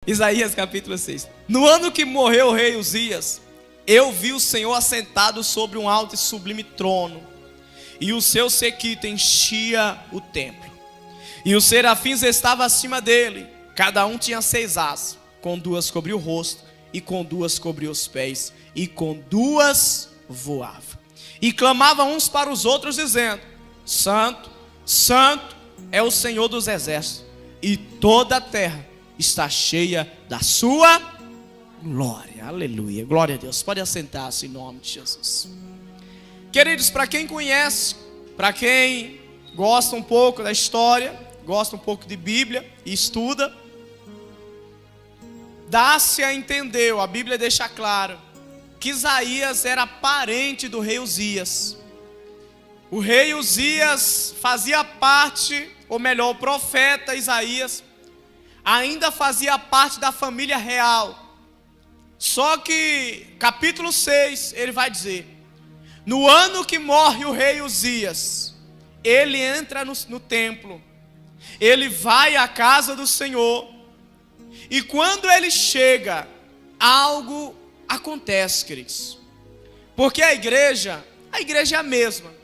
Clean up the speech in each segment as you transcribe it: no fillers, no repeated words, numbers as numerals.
Isaías capítulo 6. No ano que morreu o rei Uzias, eu vi o Senhor assentado sobre um alto e sublime trono, e o seu séquito enchia o templo. E os serafins estavam acima dele, cada um tinha 6 asas, com 2 cobria o rosto, e com 2 cobria os pés, e com 2 voava. E clamavam uns para os outros, dizendo: Santo, Santo é o Senhor dos exércitos, e toda a terra está cheia da sua glória. Aleluia, glória a Deus. Pode assentar-se em nome de Jesus. Queridos, para quem conhece, para quem gosta um pouco da história, gosta um pouco de Bíblia e estuda, dá-se a entender, a Bíblia deixa claro, que Isaías era parente do rei Uzias. O rei Uzias fazia parte, ou melhor, o profeta Isaías ainda fazia parte da família real. Só que, capítulo 6, ele vai dizer: no ano que morre o rei Uzias, ele entra no templo, ele vai à casa do Senhor, e quando ele chega, algo acontece, queridos. Porque a igreja é a mesma.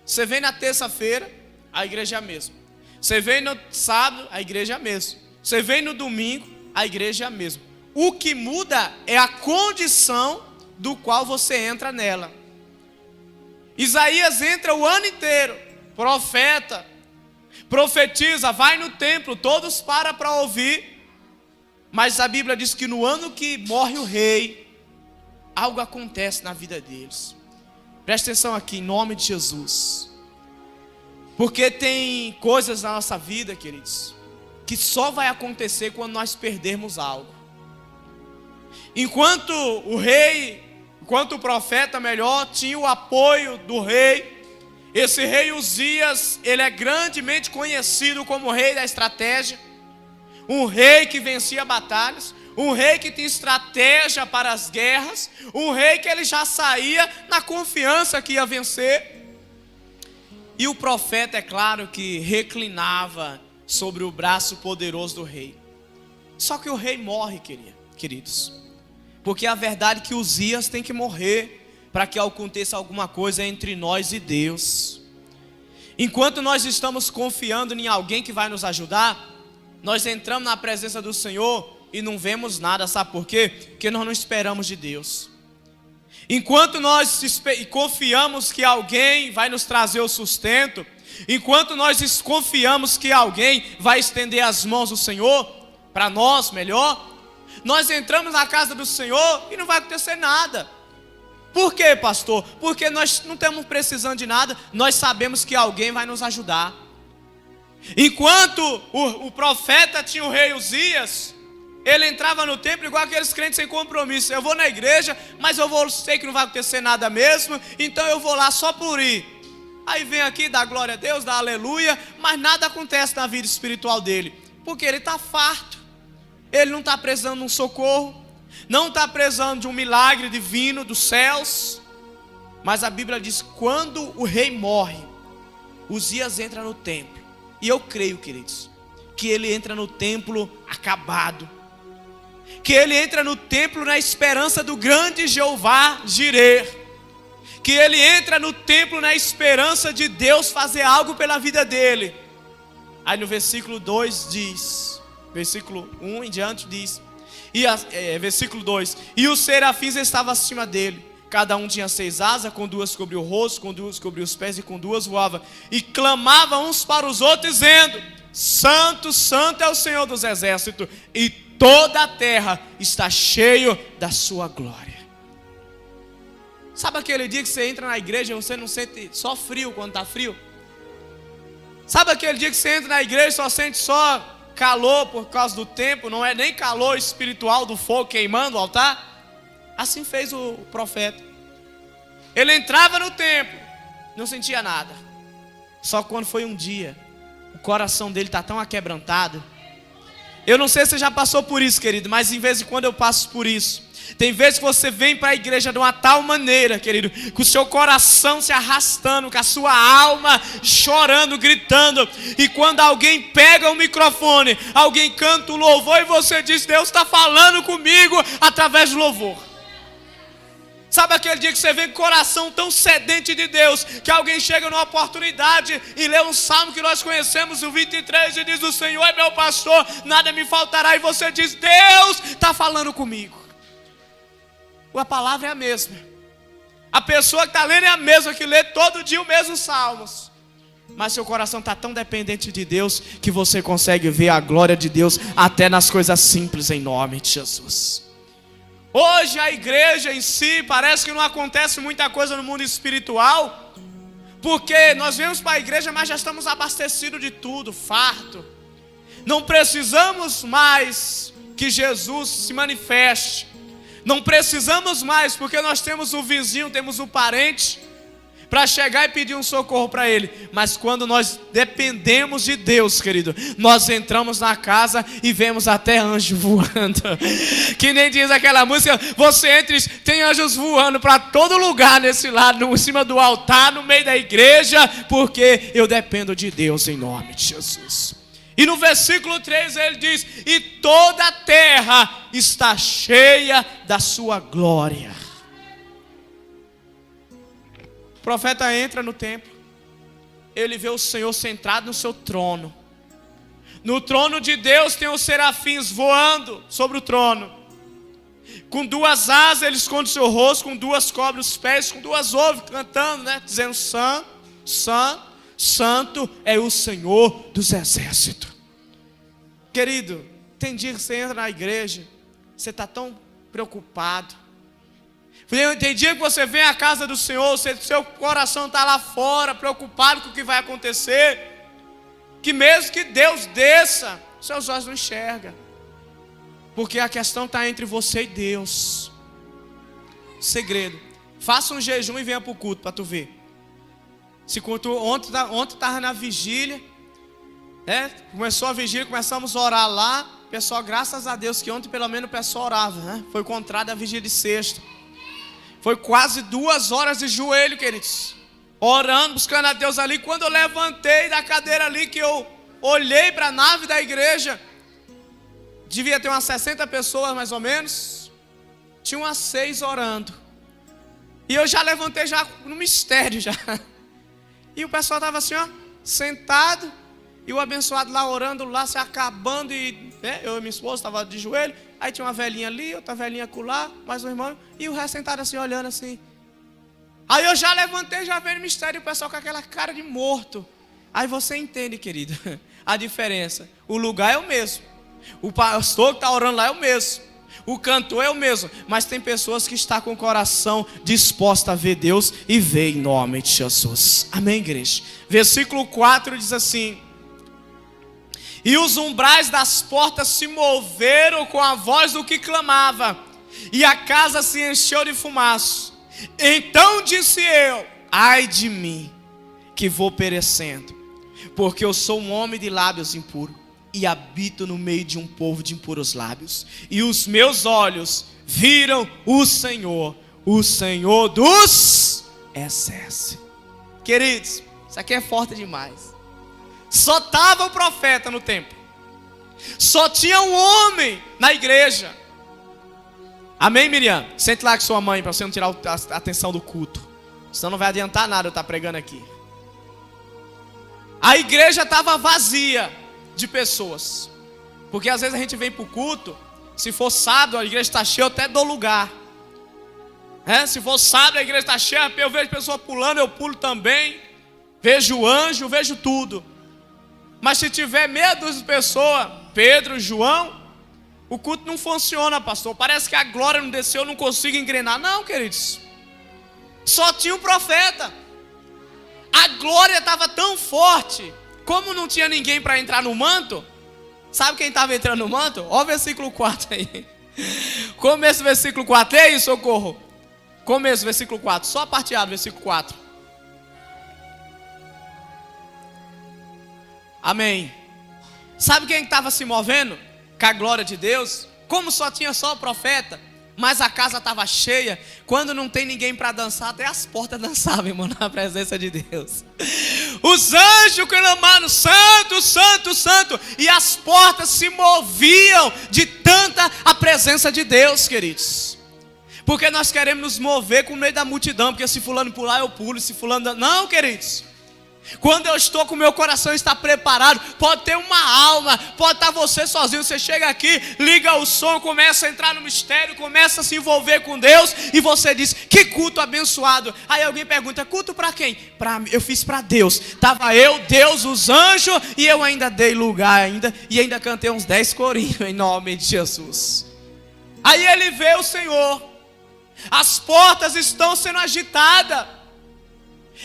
Você vem na terça-feira, a igreja é a mesma. Você vem no sábado, a igreja é a mesma. Você vem no domingo, a igreja é a mesma. O que muda é a condição do qual você entra nela. Isaías entra o ano inteiro, profeta, profetiza, vai no templo, todos param para ouvir. Mas a Bíblia diz que no ano que morre o rei, algo acontece na vida deles. Presta atenção aqui, em nome de Jesus. Porque tem coisas na nossa vida, queridos, que só vai acontecer quando nós perdermos algo. Enquanto o profeta melhor, tinha o apoio do rei, esse rei Uzias, ele é grandemente conhecido como o rei da estratégia, um rei que vencia batalhas, um rei que tinha estratégia para as guerras, um rei que ele já saía na confiança que ia vencer. E o profeta, é claro, que reclinava sobre o braço poderoso do rei. Só que o rei morre, queridos, porque a verdade é que Uzias tem que morrer para que aconteça alguma coisa entre nós e Deus. Enquanto nós estamos confiando em alguém que vai nos ajudar, nós entramos na presença do Senhor e não vemos nada, sabe por quê? Porque nós não esperamos de Deus. Enquanto nós confiamos que alguém vai nos trazer o sustento, enquanto nós confiamos que alguém vai estender as mãos do Senhor, para nós melhor, nós entramos na casa do Senhor e não vai acontecer nada. Por quê, pastor? Porque nós não estamos precisando de nada, nós sabemos que alguém vai nos ajudar. Enquanto o profeta tinha o rei Uzias, ele entrava no templo igual aqueles crentes sem compromisso. Eu vou na igreja, mas sei que não vai acontecer nada mesmo, então eu vou lá só por ir. Aí vem aqui, dá glória a Deus, dá aleluia, mas nada acontece na vida espiritual dele, porque ele está farto. Ele não está precisando de um socorro, não está precisando de um milagre divino dos céus. Mas a Bíblia diz: quando o rei morre, Uzias entra no templo. E eu creio, queridos, que ele entra no templo acabado, que ele entra no templo na esperança do grande Jeová Jireh, que ele entra no templo na esperança de Deus fazer algo pela vida dele. Aí no versículo 2 diz, versículo 1 em diante diz, versículo 2: e os serafins estavam acima dele, cada um tinha 6 asas, com 2 cobria o rosto, com 2 cobria os pés, e com 2 voava. E clamavam uns para os outros, dizendo: Santo, Santo é o Senhor dos exércitos, e toda a terra está cheio da sua glória. Sabe aquele dia que você entra na igreja e você não sente só frio quando está frio? Sabe aquele dia que você entra na igreja e só sente só calor por causa do tempo? Não é nem calor espiritual do fogo queimando o altar? Assim fez o profeta. Ele entrava no templo, não sentia nada. Só que quando foi um dia, o coração dele está tão aquebrantado, Eu não sei se você já passou por isso, querido, mas em vez de quando eu passo por isso. Tem vezes que você vem para a igreja de uma tal maneira, querido, com o seu coração se arrastando, com a sua alma chorando, gritando. E quando alguém pega o microfone, alguém canta um louvor e você diz: Deus está falando comigo através do louvor. Sabe aquele dia que você vem com o coração tão sedente de Deus, que alguém chega numa oportunidade e lê um salmo que nós conhecemos, o 23, e diz: o Senhor é meu pastor, nada me faltará. E você diz: Deus está falando comigo. A palavra é a mesma. A pessoa que está lendo é a mesma, que lê todo dia o mesmo salmos. Mas seu coração está tão dependente de Deus, que você consegue ver a glória de Deus até nas coisas simples, em nome de Jesus. Hoje a igreja em si, parece que não acontece muita coisa no mundo espiritual, porque nós vemos para a igreja, mas já estamos abastecidos de tudo, farto. Não precisamos mais que Jesus se manifeste. Não precisamos mais, porque nós temos um vizinho, temos um parente, para chegar e pedir um socorro para ele. Mas quando nós dependemos de Deus, querido, nós entramos na casa e vemos até anjo voando. Que nem diz aquela música: você entra e tem anjos voando para todo lugar nesse lado, em cima do altar, no meio da igreja, porque eu dependo de Deus em nome de Jesus. E no versículo 3 ele diz: e toda a terra está cheia da sua glória. O profeta entra no templo, ele vê o Senhor sentado no seu trono. No trono de Deus tem os serafins voando sobre o trono. Com duas asas ele esconde o seu rosto, com duas cobre os pés, com duas ouvem cantando, dizendo: santo, santo, santo é o Senhor dos exércitos. Querido, tem dia que você entra na igreja, você está tão preocupado. Tem dia que você vem à casa do Senhor, seu coração está lá fora, preocupado com o que vai acontecer, que mesmo que Deus desça, seus olhos não enxergam, porque a questão está entre você e Deus. Segredo: faça um jejum e venha para o culto para tu ver. Ontem estava na vigília, começou a vigília, começamos a orar lá. Pessoal, graças a Deus que ontem pelo menos o pessoal orava, Foi contrário à vigília de sexta. Foi quase 2 horas de joelho, queridos, orando, buscando a Deus ali. Quando eu levantei da cadeira ali, que eu olhei para a nave da igreja, devia ter umas 60 pessoas mais ou menos, tinha umas 6 orando. E eu já levantei já no mistério já. E o pessoal estava assim, sentado, e o abençoado lá orando, lá se acabando, e eu e minha esposa estava de joelho. Aí tinha uma velhinha ali, outra velhinha acolá, mais um irmão, e o resto sentado assim, olhando assim. Aí eu já levantei, já veio no mistério, e o pessoal com aquela cara de morto. Aí você entende, querido, a diferença. O lugar é o mesmo, o pastor que está orando lá é o mesmo, o cantor é o mesmo, mas tem pessoas que estão com o coração disposto a ver Deus e ver em nome de Jesus. Amém, igreja? Versículo 4 diz assim: e os umbrais das portas se moveram com a voz do que clamava, e a casa se encheu de fumaça. Então disse eu: ai de mim, que vou perecendo, porque eu sou um homem de lábios impuros, e habito no meio de um povo de impuros lábios. E os meus olhos viram o Senhor dos exércitos. Queridos, isso aqui é forte demais. Só estava o profeta no templo, só tinha um homem na igreja. Amém, Miriam? Sente lá com sua mãe, para você não tirar a atenção do culto, senão não vai adiantar nada eu estar pregando aqui. A igreja estava vazia de pessoas, porque às vezes a gente vem para o culto, se for sábado a igreja está cheia, eu até dou lugar. Se for sábado a igreja está cheia, eu vejo pessoa pulando, eu pulo também, vejo anjo, vejo tudo. Mas se tiver meia dúzia de pessoas, Pedro, João, o culto não funciona, pastor. Parece que a glória não desceu, eu não consigo engrenar. Não, queridos, só tinha um profeta. A glória estava tão forte, como não tinha ninguém para entrar no manto. Sabe quem estava entrando no manto? Olha o versículo 4 aí. Começo do versículo 4, ei, socorro. Começo do versículo 4, só a parte A do versículo 4. Amém. Sabe quem estava se movendo? com a glória de Deus. Como só tinha só o profeta, mas a casa estava cheia. Quando não tem ninguém para dançar, até as portas dançavam, irmão, na presença de Deus. Os anjos clamaram, santo, santo, santo. E as portas se moviam de tanta a presença de Deus, queridos. Porque nós queremos nos mover com o meio da multidão. Porque se fulano pular, eu pulo. Se fulano... Não, queridos. Quando eu estou com o meu coração está preparado, pode ter uma alma, pode estar você sozinho, você chega aqui, liga o som, começa a entrar no mistério, começa a se envolver com Deus, e você diz, que culto abençoado. Aí alguém pergunta, culto para quem? Eu fiz para Deus, estava eu, Deus, os anjos, e eu ainda dei lugar e ainda cantei uns 10 corinhos em nome de Jesus. Aí ele vê o Senhor, as portas estão sendo agitadas,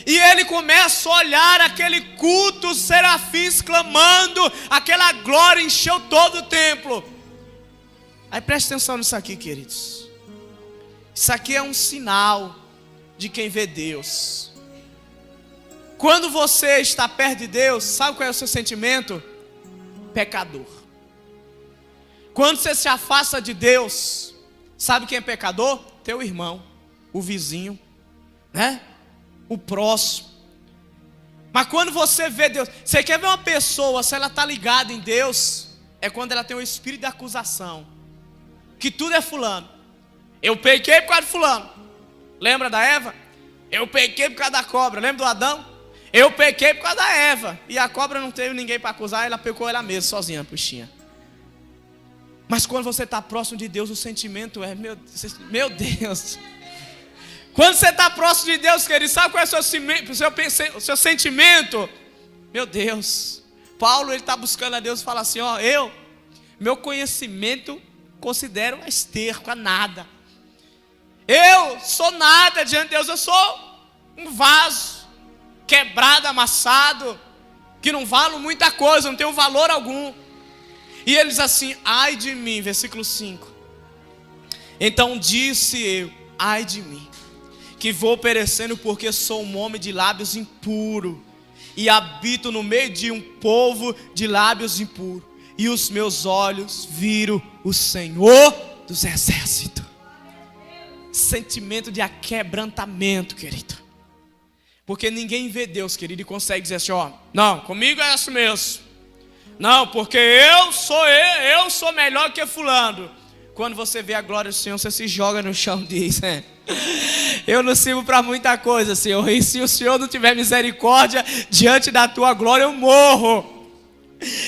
e ele começa a olhar aquele culto, os serafins clamando, aquela glória encheu todo o templo. Aí preste atenção nisso aqui, queridos. Isso aqui é um sinal de quem vê Deus. Quando você está perto de Deus, sabe qual é o seu sentimento? Pecador. Quando você se afasta de Deus, sabe quem é pecador? Teu irmão, o vizinho, né? O próximo. Mas quando você vê Deus, você quer ver uma pessoa, se ela está ligada em Deus, é quando ela tem o espírito de acusação, que tudo é fulano. Eu pequei por causa de fulano. Lembra da Eva? Eu pequei por causa da cobra. Lembra do Adão? Eu pequei por causa da Eva. E a cobra não teve ninguém para acusar, ela pecou ela mesma, sozinha, puxinha. Mas quando você está próximo de Deus, o sentimento é, meu Deus. Quando você está próximo de Deus, querido, sabe qual é o seu sentimento? Meu Deus. Paulo, ele está buscando a Deus e fala assim, ó, meu conhecimento considero a esterco, a nada. Eu sou nada diante de Deus, eu sou um vaso, quebrado, amassado, que não valo muita coisa, não tenho valor algum. E ele diz assim, ai de mim, versículo 5. Então disse eu, ai de mim, que vou perecendo porque sou um homem de lábios impuros, e habito no meio de um povo de lábios impuros, e os meus olhos viram o Senhor dos exércitos. Sentimento de aquebrantamento, querido. Porque ninguém vê Deus, querido, e consegue dizer assim, ó, não, comigo é assim mesmo. Não, porque eu sou melhor que fulano. Quando você vê a glória do Senhor, você se joga no chão e diz, eu não sirvo para muita coisa, Senhor. E se o Senhor não tiver misericórdia diante da tua glória, eu morro.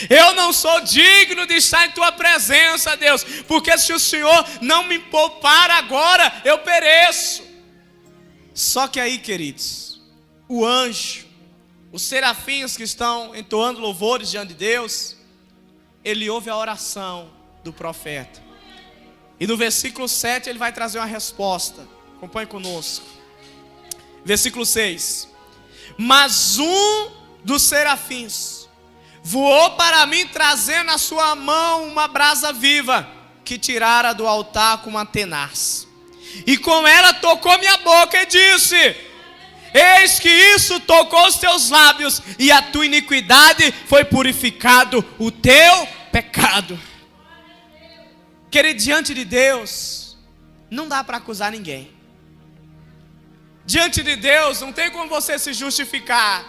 Eu não sou digno de estar em tua presença, Deus. Porque se o Senhor não me poupar agora, eu pereço. Só que aí, queridos, o anjo, os serafins que estão entoando louvores diante de Deus, ele ouve a oração do profeta. E no versículo 7 ele vai trazer uma resposta. Acompanhe conosco. Versículo 6. Mas um dos serafins voou para mim, trazendo na sua mão uma brasa viva, que tirara do altar com uma tenaz. E com ela tocou minha boca e disse, eis que isso tocou os teus lábios, e a tua iniquidade foi purificado o teu pecado. Querido, diante de Deus, não dá para acusar ninguém. Diante de Deus, não tem como você se justificar.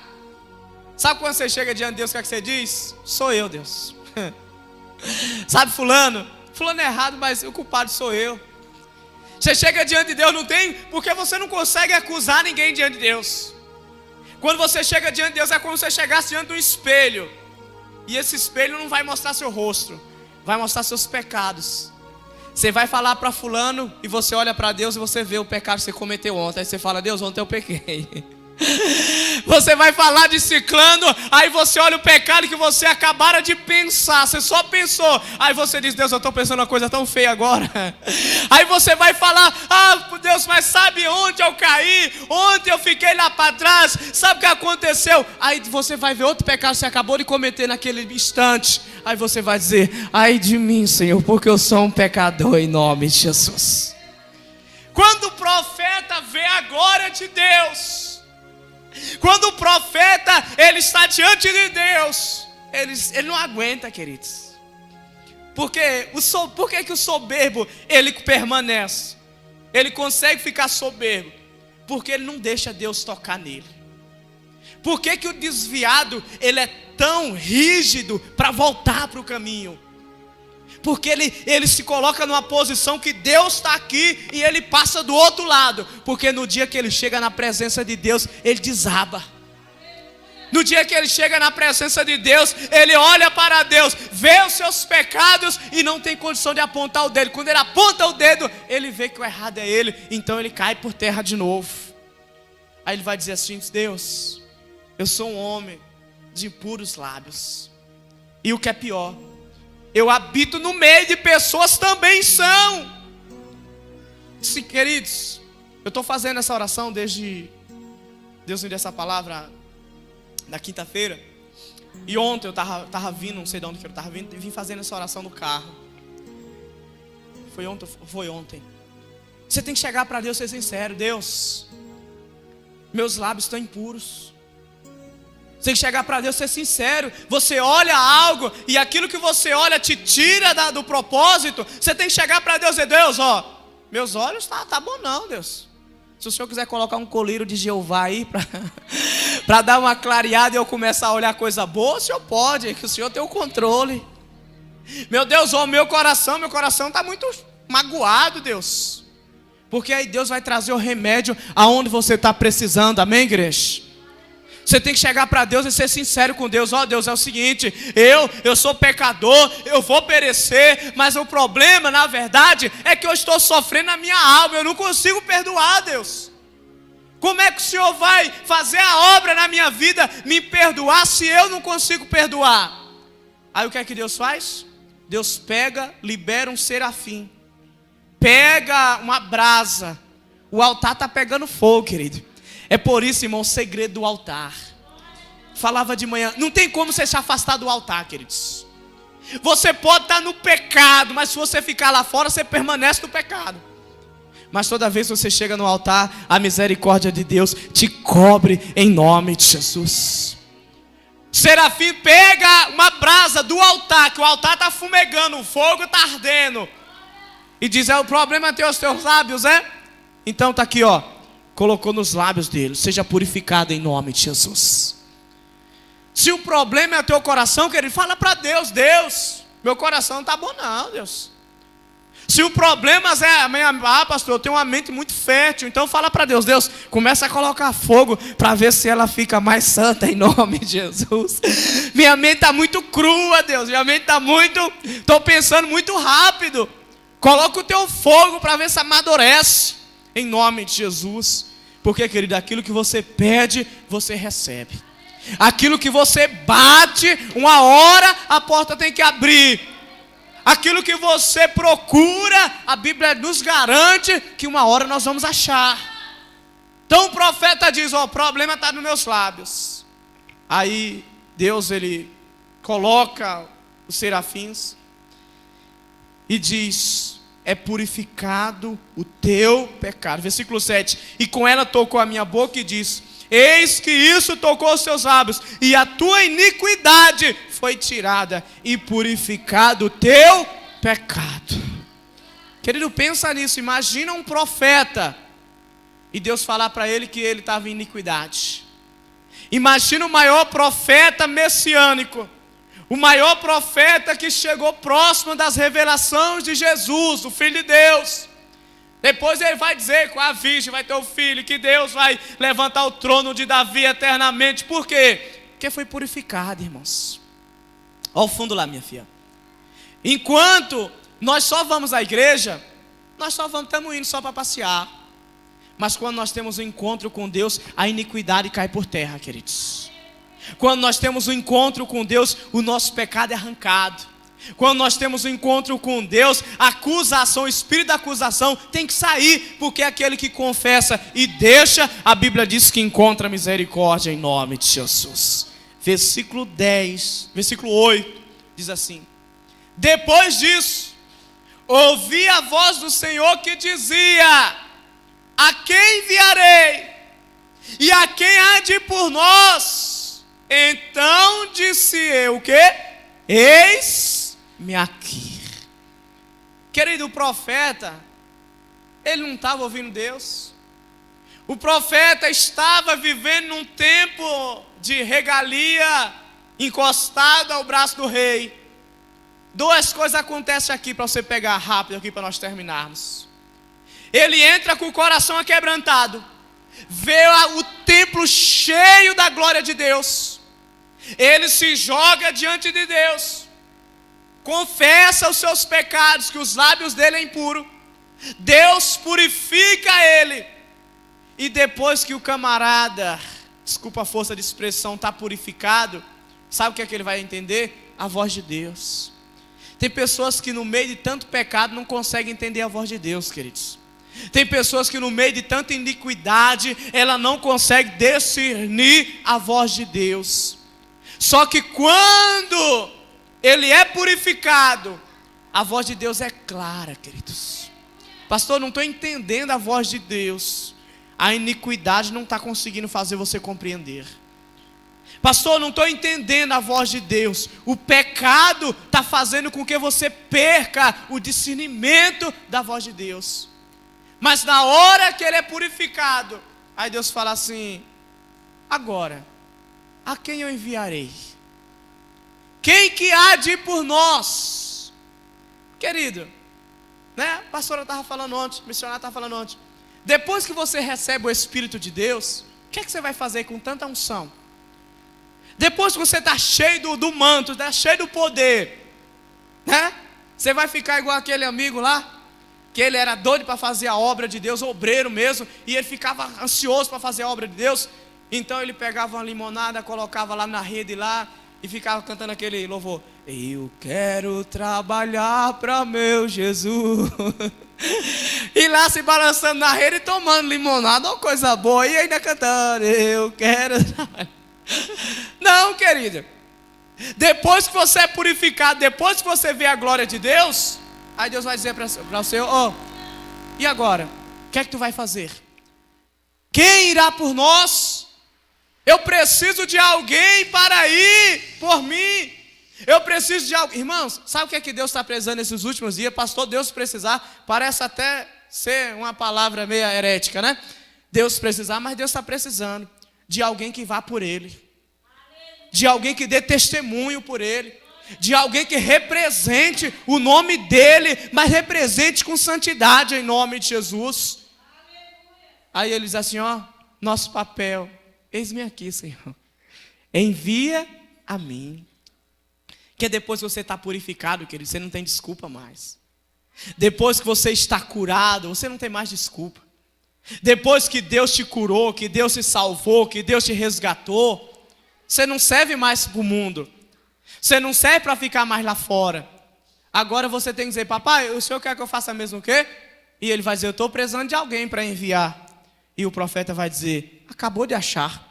Sabe quando você chega diante de Deus, o que é que você diz? Sou eu, Deus. Sabe fulano? Fulano é errado, mas o culpado sou eu. Você chega diante de Deus, não tem, porque você não consegue acusar ninguém diante de Deus. Quando você chega diante de Deus, é como se você chegasse diante de um espelho. E esse espelho não vai mostrar seu rosto, vai mostrar seus pecados. Você vai falar para fulano e você olha para Deus e você vê o pecado que você cometeu ontem. Aí você fala, Deus, ontem eu pequei. Você vai falar de ciclano, aí você olha o pecado que você acabara de pensar, você só pensou, aí você diz, Deus, eu estou pensando uma coisa tão feia agora. Aí você vai falar, Deus, mas sabe onde eu caí? Ontem eu fiquei lá para trás, sabe o que aconteceu? Aí você vai ver outro pecado que você acabou de cometer naquele instante. Aí você vai dizer, ai de mim, Senhor, porque eu sou um pecador em nome de Jesus. Quando o profeta vê a glória de Deus, quando o profeta, ele está diante de Deus, ele não aguenta, queridos. Por que que o soberbo, ele permanece? Ele consegue ficar soberbo? Porque ele não deixa Deus tocar nele. Por que que o desviado, ele é tão rígido para voltar para o caminho? Porque ele se coloca numa posição que Deus está aqui e ele passa do outro lado. Porque no dia que ele chega na presença de Deus, ele desaba. No dia que ele chega na presença de Deus, ele olha para Deus, vê os seus pecados e não tem condição de apontar o dedo. Quando ele aponta o dedo, ele vê que o errado é ele, então ele cai por terra de novo. Aí ele vai dizer assim: Deus, eu sou um homem de impuros lábios. E o que é pior, eu habito no meio de pessoas também são. Sim, queridos, eu estou fazendo essa oração desde Deus me deu essa palavra na quinta-feira. E ontem eu estava vindo, não sei de onde que eu estava vindo, e vim fazendo essa oração no carro. Foi ontem. Você tem que chegar para Deus e ser sincero: Deus, meus lábios estão impuros. Você tem que chegar para Deus e ser sincero. Você olha algo e aquilo que você olha te tira do propósito. Você tem que chegar para Deus e dizer: Deus, ó, meus olhos tá bom não, Deus. Se o Senhor quiser colocar um colírio de Jeová aí para dar uma clareada e eu começar a olhar coisa boa, o Senhor pode, que o Senhor tem o controle. Meu Deus, ó, meu coração está muito magoado, Deus. Porque aí Deus vai trazer o remédio aonde você está precisando, amém, igreja? Você tem que chegar para Deus e ser sincero com Deus. Ó, Deus, é o seguinte, eu sou pecador, eu vou perecer, mas o problema, na verdade, é que eu estou sofrendo na minha alma, eu não consigo perdoar, Deus. Como é que o Senhor vai fazer a obra na minha vida, me perdoar, se eu não consigo perdoar? Aí o que é que Deus faz? Deus pega, libera um serafim, pega uma brasa, o altar está pegando fogo, querido. É por isso, irmão, o segredo do altar. Falava de manhã, não tem como você se afastar do altar, queridos. Você pode estar no pecado, mas se você ficar lá fora, você permanece no pecado. Mas toda vez que você chega no altar, a misericórdia de Deus te cobre em nome de Jesus. O serafim pega uma brasa do altar, que o altar está fumegando, o fogo está ardendo, e diz: o problema é os teus lábios, é? Então está aqui, ó. Colocou nos lábios dele: seja purificado em nome de Jesus. Se o problema é o teu coração, querido, fala para Deus: Deus, meu coração não está bom não, Deus. Se o problema é, pastor, eu tenho uma mente muito fértil, então fala para Deus: Deus, começa a colocar fogo para ver se ela fica mais santa em nome de Jesus. Minha mente está muito crua, Deus, minha mente está estou pensando muito rápido. Coloca o teu fogo para ver se amadurece em nome de Jesus. Porque, querido, aquilo que você pede, você recebe. Aquilo que você bate, uma hora a porta tem que abrir. Aquilo que você procura, a Bíblia nos garante que uma hora nós vamos achar. Então o profeta diz: ó, o problema está nos meus lábios. Aí Deus, ele coloca os serafins e diz: é purificado o teu pecado. Versículo 7. E com ela tocou a minha boca e disse: eis que isso tocou os seus lábios, e a tua iniquidade foi tirada, e purificado o teu pecado. Querido, pensa nisso. Imagina um profeta e Deus falar para ele que ele estava em iniquidade. Imagina o maior profeta messiânico, o maior profeta que chegou próximo das revelações de Jesus, o Filho de Deus. Depois ele vai dizer com a virgem vai ter o filho, que Deus vai levantar o trono de Davi eternamente. Por quê? Porque foi purificado, irmãos. Olha o fundo lá, minha filha. Enquanto nós só vamos à igreja, nós estamos indo só para passear. Mas quando nós temos um encontro com Deus, a iniquidade cai por terra, queridos. Quando nós temos um encontro com Deus, o nosso pecado é arrancado. Quando nós temos um encontro com Deus, a acusação, o espírito da acusação tem que sair, porque é aquele que confessa e deixa, a Bíblia diz que encontra misericórdia em nome de Jesus. Versículo 8, diz assim: depois disso, ouvi a voz do Senhor que dizia: a quem enviarei? E a quem há de ir por nós? Então disse eu, o quê? Eis-me aqui. Querido, o profeta, ele não estava ouvindo Deus. O profeta estava vivendo num tempo de regalia, encostado ao braço do rei. Duas coisas acontecem aqui para você pegar rápido aqui para nós terminarmos. Ele entra com o coração aquebrantado, vê o templo cheio da glória de Deus. Ele se joga diante de Deus, confessa os seus pecados, que os lábios dele é impuro. Deus purifica ele. E depois que o camarada, desculpa a força de expressão, está purificado, sabe o que é que ele vai entender? A voz de Deus. Tem pessoas que no meio de tanto pecado não conseguem entender a voz de Deus, queridos. Tem pessoas que no meio de tanta iniquidade, ela não consegue discernir a voz de Deus. Só que quando ele é purificado, a voz de Deus é clara, queridos. Pastor, não estou entendendo a voz de Deus. A iniquidade não está conseguindo fazer você compreender. Pastor, não estou entendendo a voz de Deus. O pecado está fazendo com que você perca o discernimento da voz de Deus. Mas na hora que ele é purificado, aí Deus fala assim: agora, a quem eu enviarei? Quem que há de ir por nós? Querido, né? A pastora estava falando ontem, o missionário estava falando ontem. Depois que você recebe o Espírito de Deus, o que é que você vai fazer com tanta unção? Depois que você está cheio do manto, está cheio do poder, né? Você vai ficar igual aquele amigo lá, que ele era doido para fazer a obra de Deus, obreiro mesmo, e ele ficava ansioso para fazer a obra de Deus. Então ele pegava uma limonada, colocava lá na rede lá, e ficava cantando aquele louvor: eu quero trabalhar para meu Jesus. E lá se balançando na rede e tomando limonada, uma coisa boa, e ainda cantando: eu quero trabalhar. Não, querida, depois que você é purificado, depois que você vê a glória de Deus, aí Deus vai dizer para você: e agora? O que é que tu vai fazer? Quem irá por nós? Eu preciso de alguém para ir por mim. Eu preciso de alguém. Irmãos, sabe o que é que Deus está precisando nesses últimos dias? Pastor, Deus precisar, parece até ser uma palavra meio herética, né? Deus precisar, mas Deus está precisando de alguém que vá por Ele, de alguém que dê testemunho por Ele, de alguém que represente o nome dEle, mas represente com santidade em nome de Jesus. Aí Ele diz assim: nosso papel, eis-me aqui, Senhor, envia a mim. Que depois que você está purificado, querido, você não tem desculpa mais. Depois que você está curado, você não tem mais desculpa. Depois que Deus te curou, que Deus te salvou, que Deus te resgatou, você não serve mais para o mundo. Você não serve para ficar mais lá fora. Agora você tem que dizer: papai, o senhor quer que eu faça mesmo o quê? E ele vai dizer: eu estou precisando de alguém para enviar. E o profeta vai dizer: acabou de achar.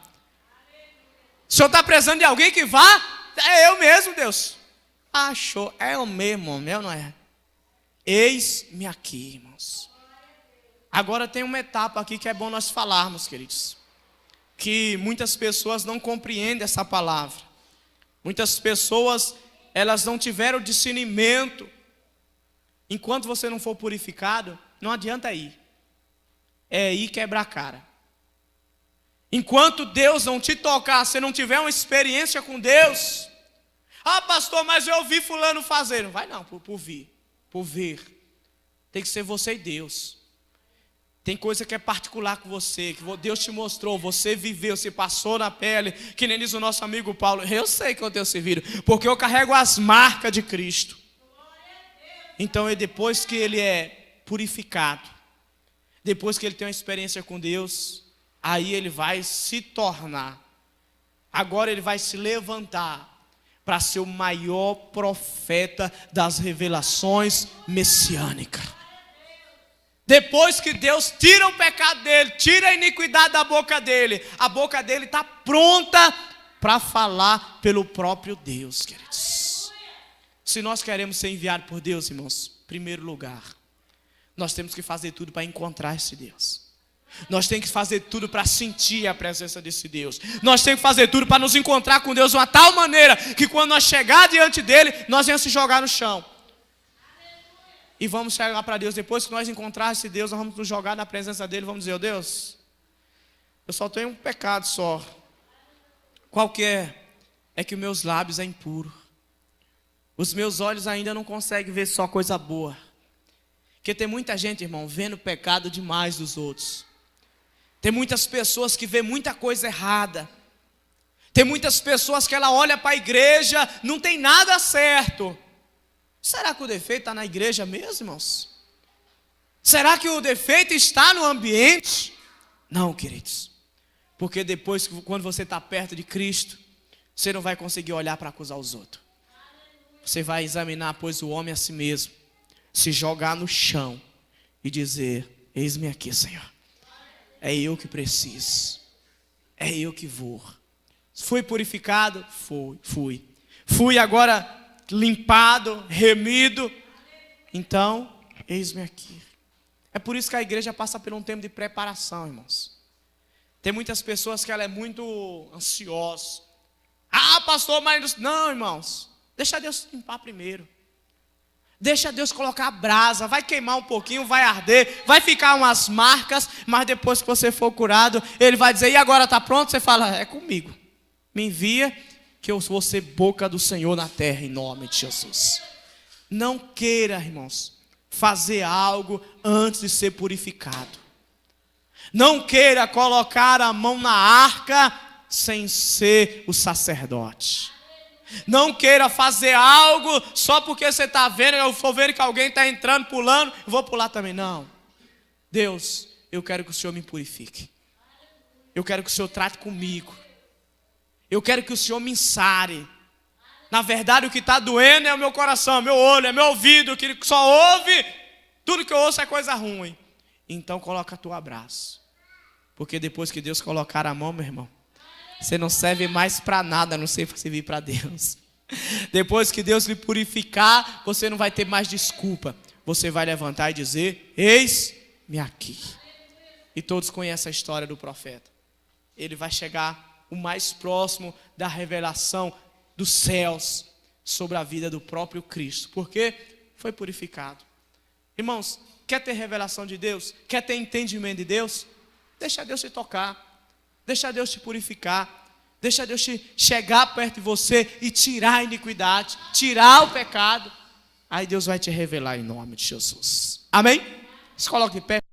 O senhor está precisando de alguém que vá? É eu mesmo, Deus. Achou, é eu mesmo, meu não é? Eis-me aqui, irmãos. Agora tem uma etapa aqui que é bom nós falarmos, queridos, que muitas pessoas não compreendem essa palavra. Muitas pessoas, elas não tiveram discernimento. Enquanto você não for purificado, não adianta ir. É ir quebrar a cara. Enquanto Deus não te tocar, você não tiver uma experiência com Deus. Ah, pastor, mas eu vi fulano fazer. Não vai não, por ver. Tem que ser você e Deus. Tem coisa que é particular com você, que Deus te mostrou, você viveu, você passou na pele, que nem diz o nosso amigo Paulo. Eu sei que eu tenho servido, porque eu carrego as marcas de Cristo. Então, depois que ele é purificado, depois que ele tem uma experiência com Deus, aí ele vai se tornar, agora ele vai se levantar para ser o maior profeta das revelações messiânicas. Depois que Deus tira o pecado dele, tira a iniquidade da boca dele, a boca dele está pronta para falar pelo próprio Deus, queridos. Se nós queremos ser enviados por Deus, irmãos, em primeiro lugar, nós temos que fazer tudo para encontrar esse Deus. Nós temos que fazer tudo para sentir a presença desse Deus. Nós temos que fazer tudo para nos encontrar com Deus de uma tal maneira que quando nós chegar diante dele, nós vamos se jogar no chão. E vamos chegar para Deus. Depois que nós encontrarmos esse Deus, nós vamos nos jogar na presença dele. Vamos dizer: ó Deus, eu só tenho um pecado só. Qual que é? É que os meus lábios é impuro. Os meus olhos ainda não conseguem ver só coisa boa. Porque tem muita gente, irmão, vendo pecado demais dos outros. Tem muitas pessoas que vê muita coisa errada. Tem muitas pessoas que ela olha para a igreja, não tem nada certo. Será que o defeito está na igreja mesmo, irmãos? Será que o defeito está no ambiente? Não, queridos. Porque depois, quando você está perto de Cristo, você não vai conseguir olhar para acusar os outros. Você vai examinar, pois, o homem a si mesmo, se jogar no chão e dizer: eis-me aqui, Senhor. É eu que preciso. É eu que vou. Fui purificado? Fui. Fui agora limpado, remido. Então, eis-me aqui. É por isso que a igreja passa por um tempo de preparação, irmãos. Tem muitas pessoas que ela é muito ansiosa. Ah, pastor, mas não, irmãos. Deixa Deus limpar primeiro. Deixa Deus colocar a brasa. Vai queimar um pouquinho, vai arder, vai ficar umas marcas. Mas depois que você for curado, Ele vai dizer: e agora está pronto? Você fala: é comigo. Me envia, que eu vou ser boca do Senhor na terra, em nome de Jesus. Não queira, irmãos, fazer algo antes de ser purificado. Não queira colocar a mão na arca sem ser o sacerdote. Não queira fazer algo só porque você está vendo, eu estou vendo que alguém está entrando, pulando, eu vou pular também. Não. Deus, eu quero que o Senhor me purifique. Eu quero que o Senhor trate comigo. Eu quero que o Senhor me sare. Na verdade, o que está doendo é o meu coração, é meu olho, é meu ouvido, que só ouve. Tudo que eu ouço é coisa ruim. Então coloca a tua braço. Porque depois que Deus colocar a mão, meu irmão, você não serve mais para nada, a não ser servir para Deus. Depois que Deus lhe purificar, você não vai ter mais desculpa. Você vai levantar e dizer: eis-me aqui. E todos conhecem a história do profeta. Ele vai chegar o mais próximo da revelação dos céus sobre a vida do próprio Cristo. Porque foi purificado. Irmãos, quer ter revelação de Deus? Quer ter entendimento de Deus? Deixa Deus te tocar. Deixa Deus te purificar. Deixa Deus chegar perto de você e tirar a iniquidade, tirar o pecado. Aí Deus vai te revelar em nome de Jesus. Amém? Se coloque de pé.